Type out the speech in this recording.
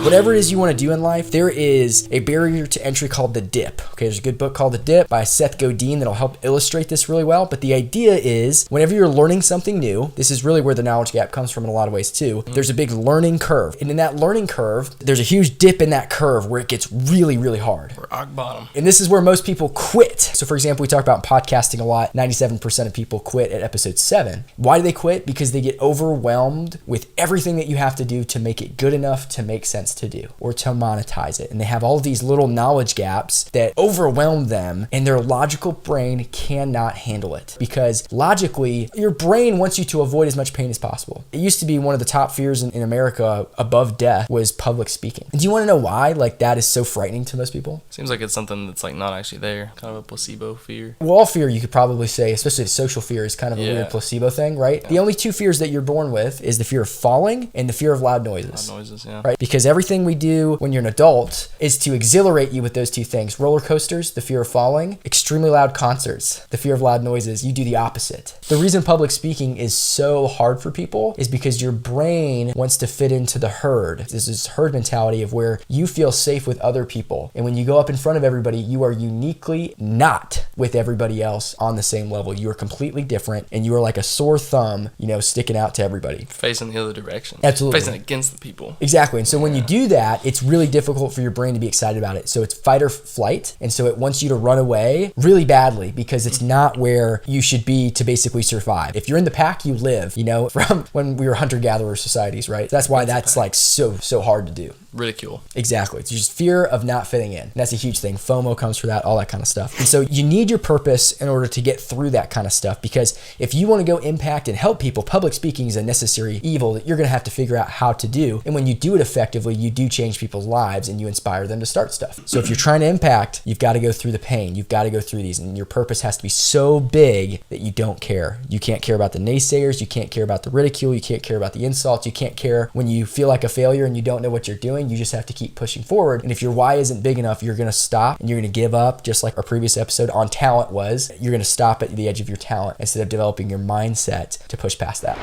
Whatever it is you want to do in life, there is a barrier to entry called the dip. Okay, there's a good book called The Dip by Seth Godin that'll help illustrate this really well. But the idea is whenever you're learning something new, this is really where the knowledge gap comes from in a lot of ways too. There's a big learning curve. And in that learning curve, there's a huge dip in that curve where it gets really, really hard. Or rock bottom. And this is where most people quit. So for example, we talk about podcasting a lot. 97% of people quit at episode 7. Why do they quit? Because they get overwhelmed with everything that you have to do to make it good enough to make sense to do or to monetize it. And they have all these little knowledge gaps that overwhelm them, and their logical brain cannot handle it because logically your brain wants you to avoid as much pain as possible. It used to be one of the top fears in America above death was public speaking. And do you want to know why that is so frightening to most people? Seems like it's something that's not actually there. Kind of a placebo fear. Well, all fear, you could probably say, especially social fear, is kind of a weird placebo thing, right? Yeah. The only two fears that you're born with is the fear of falling and the fear of loud noises. Loud noises, yeah. Right? Because everything we do when you're an adult is to exhilarate you with those two things. Roller coasters, the fear of falling. Extremely loud concerts, the fear of loud noises. You do the opposite. The reason public speaking is so hard for people is because your brain wants to fit into the herd. This is herd mentality of where you feel safe with other people. And when you go up in front of everybody, you are uniquely not with everybody else on the same level. You are completely different, and you are like a sore thumb, sticking out to everybody. Facing the other direction. Absolutely. Facing against the people. Exactly. And so when you do that, it's really difficult for your brain to be excited about it. So it's fight or flight. And so it wants you to run away really badly because it's not where you should be to basically survive. If you're in the pack, you live, from when we were hunter-gatherer societies, right? That's why that's like so hard to do. Ridicule. Exactly. It's just fear of not fitting in. And that's a huge thing. FOMO comes for that, all that kind of stuff. And so you need your purpose in order to get through that kind of stuff, because if you want to go impact and help people, public speaking is a necessary evil that you're going to have to figure out how to do. And when you do it effectively, you do change people's lives and you inspire them to start stuff. So if you're trying to impact, you've got to go through the pain. You've got to go through these, and your purpose has to be so big that you don't care. You can't care about the naysayers. You can't care about the ridicule. You can't care about the insults. You can't care when you feel like a failure and you don't know what you're doing. You just have to keep pushing forward. And if your why isn't big enough, you're going to stop and you're going to give up, just like our previous episode on talent was. You're going to stop at the edge of your talent instead of developing your mindset to push past that.